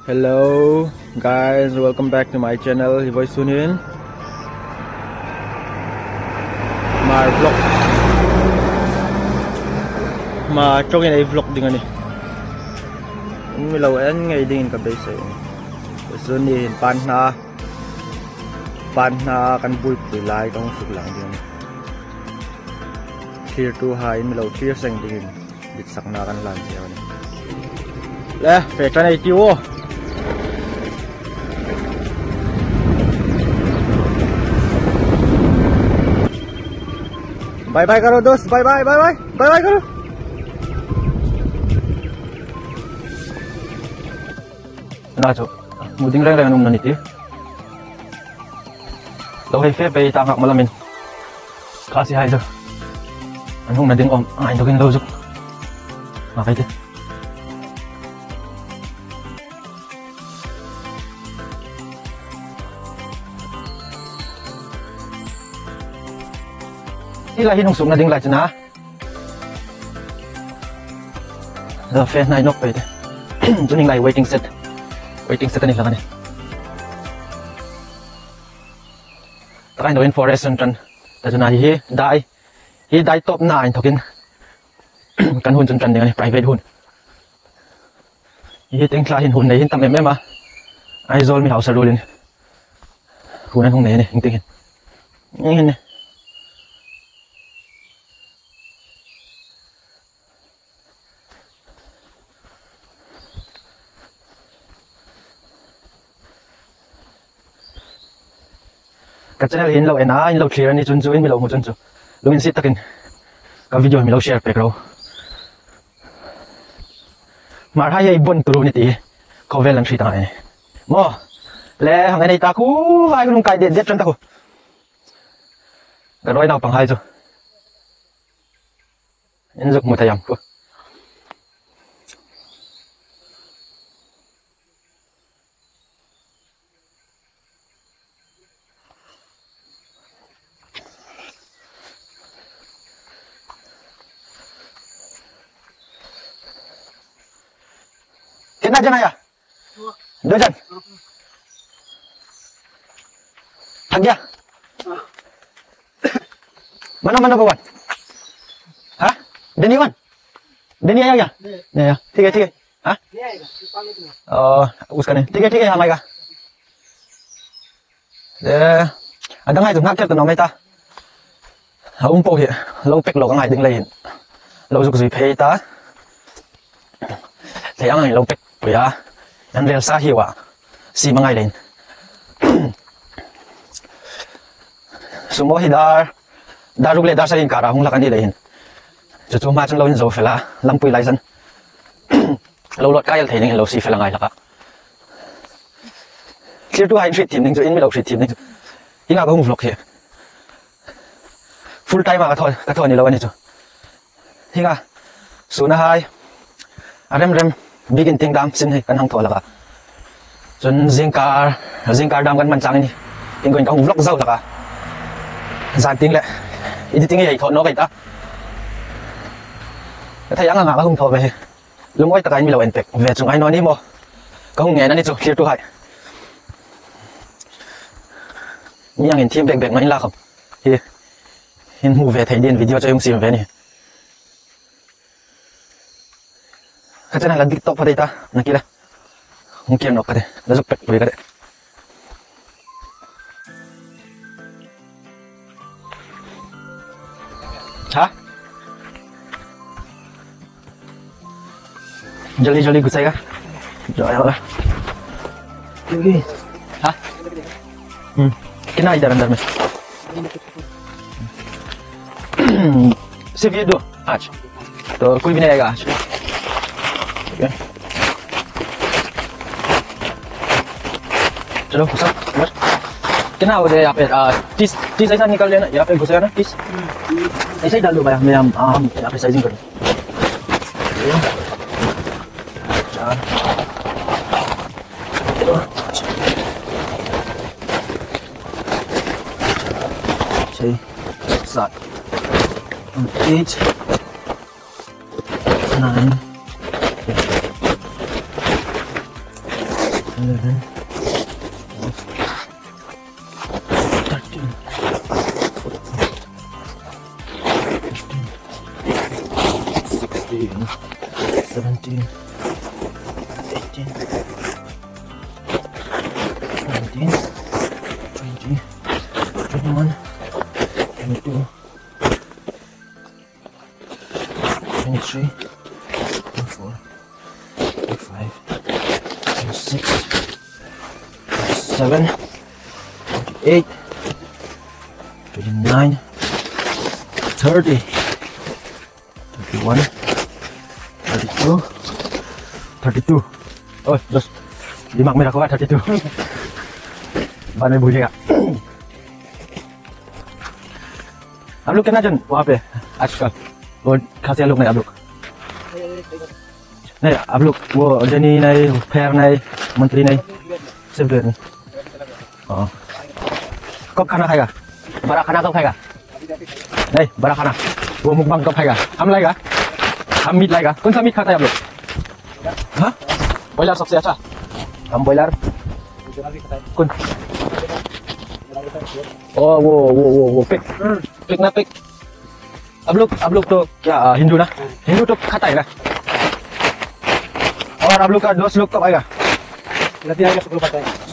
Hello guys, welcome back to my channel, Hivoy Sunin. My vlog. Ma chongin ay vlog din ani. Milaw an ngay din ka base. Sunin pan na kan buy lai tong suk lang din. Clear to high milaw clear sang din. Bit sak na kan lan siya ni. Le, fe chan ai tiwo. Bye bye karo dos, bye bye karo. Na cho, muding rang rang nung naniti. Lo hay fe pe tangak malamin. Kasi hay jo. Anong nading om, ay dokin lo jo. Makite. Ila hinong sung na ding lights na. The fan na inok pa ito. Tuning lai waiting set. Waiting set na nila ka ni. Takain doon forest and tayo na hi dai top na in tokin. Kan hun chun ding ani private hun. Hi ting klahin hun nei hin tam em ma. Ai zol mi house rolin. Hunan hong nei ni ting hin. Ni cái channel hin lo ena in lo clear ni chun chu in mi lo mu chun chu lo in sit takin ka video mi lo share pe ro mar hai bon turu ni ti ko vel an thri ta ni mo le hang nei ta ku ai ku kai de chan ta ku ga roi nau pang hai chu in zuk mu thayam ku कितना जन आया? 2 जन। थक गया? mana bawan? हाँ? Denny wan? Denny आया क्या? नहीं आया। ठीक है। हाँ? उसका नहीं। ठीक है हम आएगा। đang hai dùng ngắt cho nó mấy ta. Po hiện lâu pek lâu ngay đứng lên. Lâu dục gì phê ta. Thì anh ấy lâu pek bởi anh real sa hiểu si mga lên. Sumo hi dar ruk le dar sa in kara hung lakan ni lên. Chu ma chung lâu in zo phela lampui lai san. Lâu lot kai thei ning lâu si phela ngai laka. Clear to high street team ning zo in mi lâu street team ning. Hinga ko hung vlog here. Full time ka thoi ni lo ani chu. Hinga suna hai rem begin ting dam sin hai kan hang thola ka chun zingkar dam kan man chang ni in goin ka vlog zau la ka zan ting le editing ei tho no kai ta thai ang nga ka hung tho ve lumoi ta kai mi lo en pek ve chung ai no ni mo ka hung nge na ni chu clear to hai ni ang in team bek mai la kham hi hin mu ve thai din video cho yung sim ve ni cái này là TikTok vào đây ta, này kia đây, không kia nó cái này, nó giúp bật với cái đấy. Hả? Jolly good saya. Rồi rồi. Hả? Cái này dalam dalam. Se video, aç. तो कोई भी नहीं आएगा आज. चलो घुसा बस कितना हो जाए यहाँ पे 30 ऐसा निकल लेना यहाँ पे घुसेगा ना 30 ऐसे ही डाल दो भाई हम यहाँ पे साइजिंग करें 4 6 7 8 9 11, 13, 14, 15, 16, 17, 18, 19, 20, 21, 22, 23, 24, 25, 26, 27, 28, 29, 30, 31, 32, 32. Oh, terus 5 merah kuat 32. Ban में भूलेगा आप लोग कितना जन वहाँ पे आजकल वो खासे लोग नहीं आप लोग नहीं आप लोग वो जनी नहीं फेयर नहीं मंत्री नहीं सिर्फ नहीं कब खाना खाएगा बड़ा खाना कब खाएगा नहीं बड़ा खाना वो मुकबंग कब खाएगा हम लाएगा हम मीट लाएगा कौन सा मीट खाता है आप लोग हाँ बॉयलर सबसे अच्छा हम बॉयलर कौन ओ वो पिक ना पिक अब लोग तो क्या हिंदू ना हिंदू तो खाता है ना और आप लोग का दोस्त लोग कब आएगा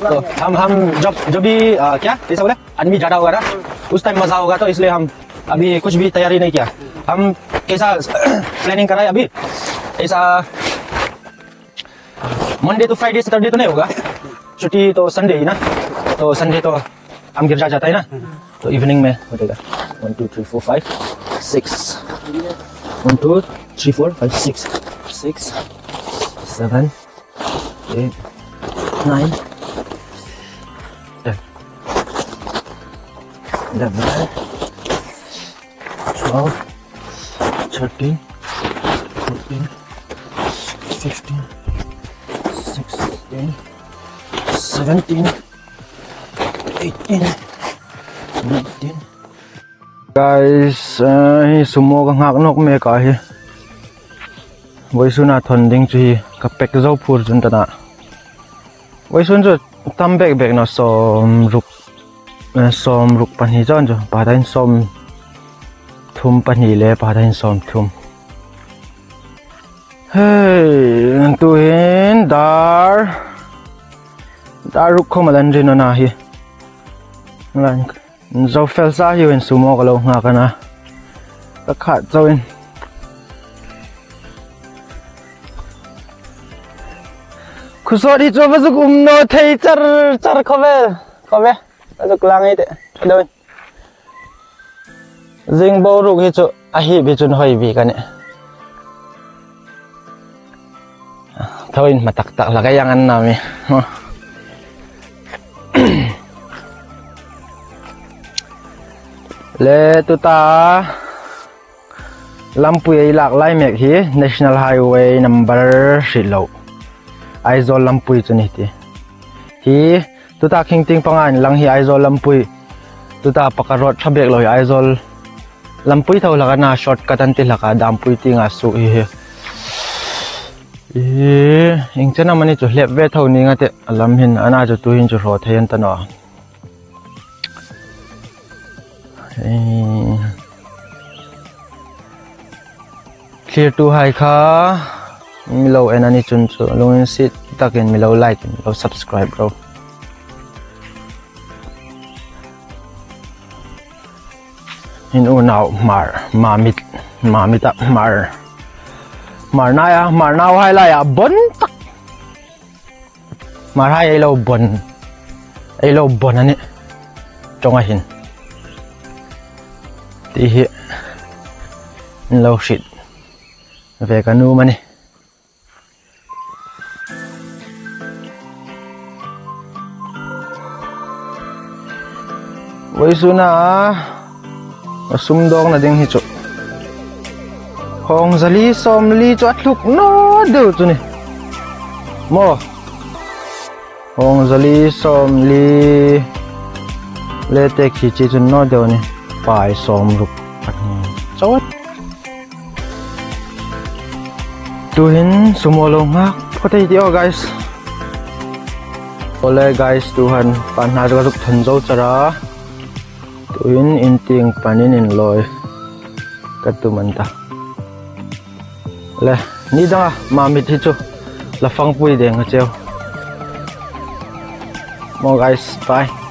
तो हम जब भी क्या ऐसा बोले आदमी ज्यादा होगा ना उस टाइम मजा होगा तो इसलिए हम अभी कुछ भी तैयारी नहीं किया हम कैसा प्लानिंग कराए अभी ऐसा मंडे टू फ्राइडे सैटरडे तो नहीं होगा छुट्टी तो संडे ही ना तो संडे तो हम गिरजा जाता है ना तो इवनिंग में हो जाएगा 1 2 3 4 5 6 1 2 3 4 5 6 6 7 8 9 10 11 12 13 14 15 16 17 18 19 guys hi sumo ka ngak nok me ka hi voisuna thon ding chi ka pek zo phur jun ta na voisun jo tam bek bek na som ruk pan hi jon jo pa dain som thum pan hi le pa dain som thum hey tu hin dar ruk khom alan rin na hi ngan zo fel sa hi en sumo ka lo nga kana ka khat zo in khusori cho ba kum no thei char khobe azuk lang ite đâu jing bo ruk hi cho a hi bi chun hoi bi ka ne thôi mà tặc là cái yang ăn nào mi le tu ta Lampui lạc lai mek hi National Highway number Shilo Aizol Lampui chuni ti hi tu ta king ting pangan lang hi Aizol Lampui tu ta pakarot thabek loi Aizol Lampui thau laka na shortcut an ti laka dampui ti nga su hi ing chana mani chu hlep ve thau ni nga te alam hin ana chu tu hin chu ro thein ta no clear to high kha milo enani chun chu longin sit takin milo like milo subscribe bro in unau mamita mar na ya mar nau hai la ya bon tak mar hai ai lo bon ani chonga hin ti hi lo shit về canu mà nè với số na sum dong na ding hi chu hong zali som li chu atluk no do chu ni mo hong zali som li le te khi chi chu no do ni pai som ruk pani chawat tuhin sumolong ha patay dio guys Ole guys tuhan pan na ruk thun zo chara tuin in ting panin in loi katumanta le ni danga mamit hi chu la fang pui deng ha cheu mo guys bye.